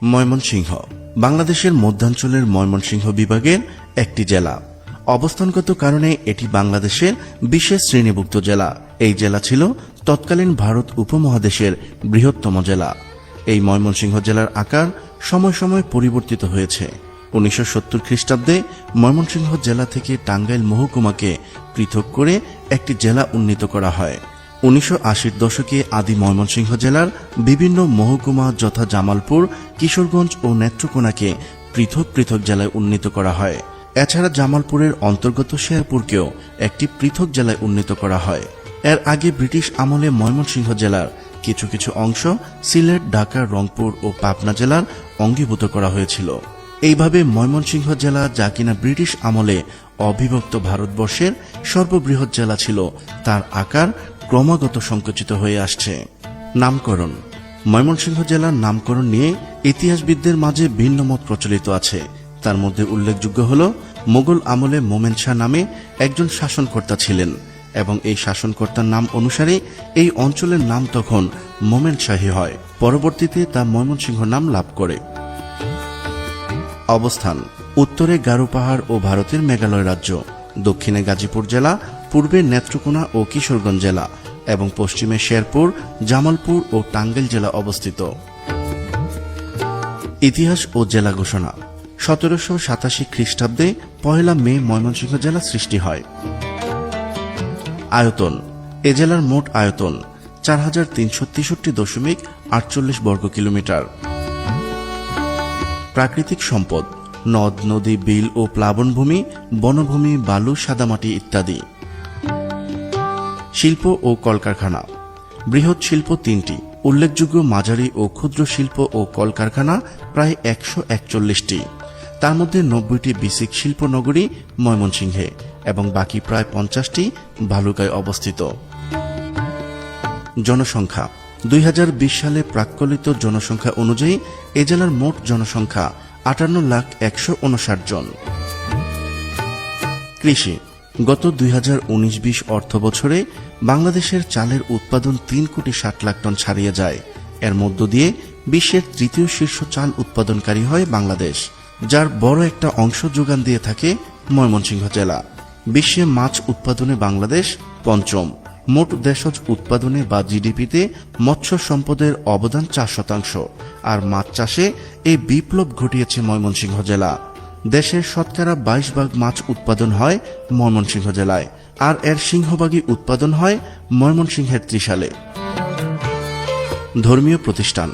ময়মনসিংহ বাংলাদেশের মধ্যাঞ্চলের ময়মনসিংহ বিভাগের একটি জেলা। অবস্থানগত কারণে এটি বাংলাদেশের বিশেষ শ্রেণীভুক্ত জেলা। এই জেলা ছিল তৎকালীন ভারত উপমহাদেশের বৃহত্তম জেলা। এই ময়মনসিংহ জেলার আকার সময় সময় পরিবর্তিত হয়েছে। 1970 খ্রিস্টাব্দে ময়মনসিংহ জেলা থেকে টাঙ্গাইল মহকুমাকে পৃথক করে একটি জেলা উন্নীত করা হয়। 1980-র দশকে আদি ময়মনসিংহ জেলার বিভিন্ন মহকুমা যথা জামালপুর, কিশোরগঞ্জ ও নেত্রকোনাকে পৃথক পৃথক জেলায় উন্নীত করা হয়। এছাড়া জামালপুরের অন্তর্গত শেরপুরকেও একটি পৃথক জেলায় উন্নীত করা হয়। এর আগে ব্রিটিশ আমলে ময়মনসিংহ জেলার কিছু কিছু অংশ সিলেট, ঢাকা, রংপুর ও পাবনা জেলার অঙ্গীভূত করা হয়েছিল। এইভাবে ময়মনসিংহ জেলা, যা কিনা ব্রিটিশ আমলে অবিভক্ত ভারতবর্ষের সর্ববৃহৎ জেলা ছিল, তার আকার ক্রমাগত সংকুচিত হয়ে আসছে। নামকরণ। ময়মনসিংহ জেলার নামকরণ নিয়ে ইতিহাসবিদদের মাঝে ভিন্ন মত প্রচলিত আছে। তার মধ্যে উল্লেখযোগ্য হল, মোগল আমলে মোমেন শাহ নামে একজন শাসনকর্তা ছিলেন এবং এই শাসনকর্তার নাম অনুসারে এই অঞ্চলের নাম তখন মোমেন শাহী হয়। পরবর্তীতে তা ময়মনসিংহ নাম লাভ করে। অবস্থান: উত্তরে গারো পাহাড় ও ভারতের মেঘালয় রাজ্য, দক্ষিণে গাজীপুর জেলা, পূর্বে নেত্রকোনা ও কিশোরগঞ্জ জেলা এবং পশ্চিমে শেরপুর, জামালপুর ও টাঙ্গাইল জেলা অবস্থিত। ইতিহাস ও জেলা ঘোষণা। 1787 খ্রিস্টাব্দে 1 মে ময়মনসিংহ জেলা সৃষ্টি হয়। আয়তন: এ জেলার মোট আয়তন 4363.48 বর্গ কিলোমিটার। প্রাকৃতিক সম্পদ: নদ, নদী, বিল ও প্লাবনভূমি, বনভূমি, বালু, সাদামাটি ইত্যাদি। শিল্প ও কলকারখানা: বৃহৎ শিল্প 3টি, উল্লেখযোগ্য মাঝারি ও ক্ষুদ্র শিল্প ও কলকারখানা প্রায় 141টি। তার মধ্যে 90টি বিসিক শিল্প নগরী ময়মনসিংহে এবং বাকি প্রায় 50টি ভালুকায় অবস্থিত। জনসংখ্যা: 2020 সালে প্রাক্কলিত জনসংখ্যা অনুযায়ী এ জেলার মোট জনসংখ্যা 58,159 জন। কৃষি: গত 2019-20 অর্থ বছরে বাংলাদেশের চালের উৎপাদন 3,60,00,000 টন ছাড়িয়ে যায়। এর মধ্য দিয়ে বিশ্বের তৃতীয় শীর্ষ চাল উৎপাদনকারী হয় বাংলাদেশ, যার বড় একটা অংশ যোগান দিয়ে থাকে ময়মনসিংহ জেলা। বিশ্বে মাছ উৎপাদনে বাংলাদেশ পঞ্চম। মোট দেশজ উৎপাদনে বা জিডিপিতে মৎস্য সম্পদের অবদান 4%, আর মাছ চাষে এই বিপ্লব ঘটিয়েছে ময়মনসিংহ জেলা। দেশের শতকরা 22 মাছ উৎপাদন হয় ময়মনসিংহ জেলায়, আর এর সিংহভাগই উৎপাদন হয় ময়মনসিংহের ত্রিশালে। ধর্মীয় প্রতিষ্ঠান: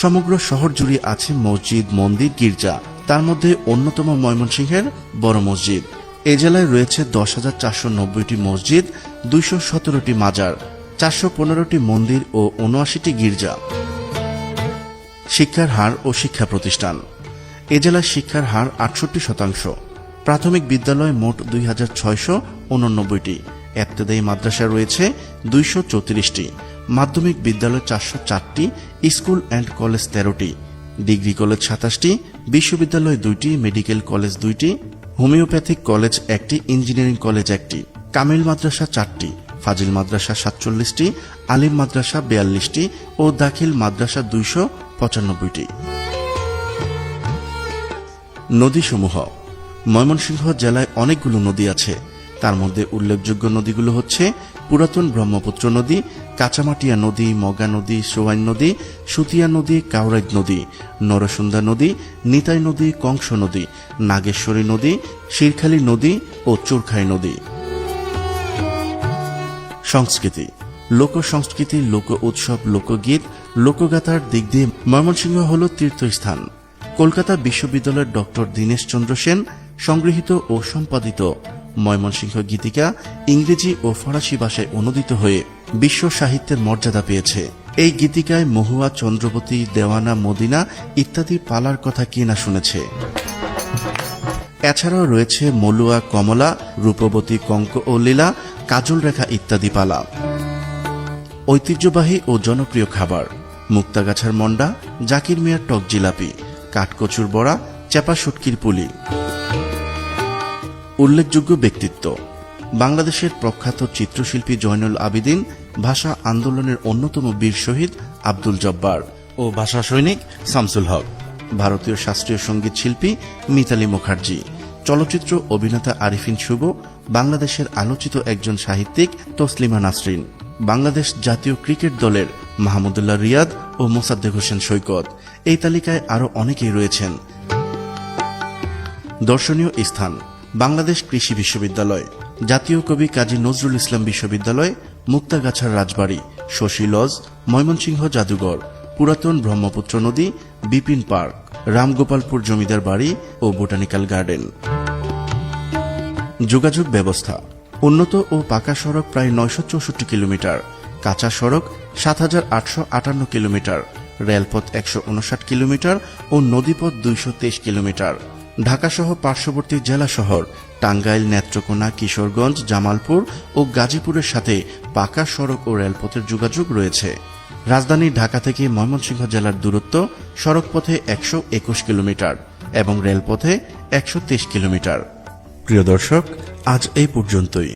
সমগ্র শহর জুড়ে আছে মসজিদ, মন্দির, গির্জা। তার মধ্যে অন্যতম ময়মনসিংহের বড় মসজিদ। এ জেলায় রয়েছে 10,490টি মসজিদ, 217টি মাজার, 415টি মন্দির ও 79টি গির্জা। শিক্ষার হার ও শিক্ষা প্রতিষ্ঠান: এ জেলার শিক্ষার হার 68%। প্রাথমিক বিদ্যালয় মোট 2,689টি। ইবতেদায়ী মাদ্রাসা রয়েছে 234টি। মাধ্যমিক বিদ্যালয় 404টি, স্কুল অ্যান্ড কলেজ 13টি, ডিগ্রি কলেজ 27টি, বিশ্ববিদ্যালয় 2টি, মেডিকেল কলেজ 2টি, হোমিওপ্যাথিক কলেজ 1টি, ইঞ্জিনিয়ারিং কলেজ 1টি, কামিল মাদ্রাসা 4টি, ফাজিল মাদ্রাসা 47টি, আলিম মাদ্রাসা 42টি ও দাখিল মাদ্রাসা 295টি। নদীসমূহ: ময়মনসিংহ জেলায় অনেকগুলো নদী আছে। তার মধ্যে উল্লেখযোগ্য নদীগুলো হচ্ছে পুরাতন ব্রহ্মপুত্র নদী, কাঁচামাটিয়া নদী, মগা নদী, সোয়াইন নদী, সুতিয়া নদী, কাউরাইদ নদী, নরসুন্দা নদী, নিতাই নদী, কংস নদী, নাগেশ্বরী নদী, শিরখালী নদী ও চোরখাই নদী। সংস্কৃতি: লোক সংস্কৃতি, লোক উৎসব, লোকগীত, লোকগাথার দিক দিয়ে ময়মনসিংহ হল তীর্থস্থান। কলকাতা বিশ্ববিদ্যালয়ের ডক্টর দীনেশ চন্দ্র সেন সংগৃহীত ও সম্পাদিত ময়মনসিংহ গীতিকা ইংরেজি ও ফরাসি ভাষায় অনুদিত হয়ে বিশ্ব সাহিত্যের মর্যাদা পেয়েছে। এই গীতিকায় মহুয়া, চন্দ্রবতী, দেওয়ানা, মদিনা ইত্যাদি পালার কথা কে না শুনেছে। এছাড়াও রয়েছে মলুয়া, কমলা, রূপবতী, কঙ্ক ও লীলা, কাজল রেখা ইত্যাদি পালা। ঐতিহ্যবাহী ও জনপ্রিয় খাবার: মুক্তাগাছার মন্ডা, জাকির মিয়ার টক জিলাপি, কাঠকচুর বড়া, চেপা শুটকির পুলি। উল্লেখযোগ্য ব্যক্তিত্ব: বাংলাদেশের প্রখ্যাত চিত্রশিল্পী জয়নুল আবেদিন, ভাষা আন্দোলনের অন্যতম বীর শহীদ আব্দুল জব্বার ও ভাষা সৈনিক শামসুল হক। ভারতীয় শাস্ত্রীয় সঙ্গীত শিল্পী মিতালী মুখার্জি, চলচ্চিত্র অভিনেতা আরিফিন শুভ, বাংলাদেশের আলোচিত একজন সাহিত্যিক তসলিমা নাসরিন, বাংলাদেশ জাতীয় ক্রিকেট দলের মাহমুদুল্লাহ রিয়াদ ও মোসাদ্দেক হোসেন সৈকত। এই তালিকায় আরও অনেকেই রয়েছেন। দর্শনীয় স্থান: বাংলাদেশ কৃষি বিশ্ববিদ্যালয়, জাতীয় কবি কাজী নজরুল ইসলাম বিশ্ববিদ্যালয়, মুক্তাগাছার রাজবাড়ী, শশী লজ, ময়মনসিংহ জাদুঘর, পুরাতন ব্রহ্মপুত্র নদী, বিপিন পার্ক, রামগোপালপুর জমিদার বাড়ি ও বোটানিক্যাল গার্ডেন। যোগাযোগ ব্যবস্থা: উন্নত ও পাকা সড়ক প্রায় 964 কিলোমিটার, কাঁচা সড়ক 7858 কিলোমিটার, রেলপথ 159 কিলোমিটার ও নদীপথ 223 কিলোমিটার। ঢাকাসহ পার্শ্ববর্তী জেলা শহর টাঙ্গাইল, নেত্রকোনা, কিশোরগঞ্জ, জামালপুর ও গাজীপুরের সাথে পাকা সড়ক ও রেলপথের যোগাযোগ রয়েছে। রাজধানী ঢাকা থেকে ময়মনসিংহ জেলার দূরত্ব সড়কপথে 121 কিলোমিটার এবং রেলপথে 123 কিলোমিটার। প্রিয় দর্শক, আজ এই পর্যন্তই।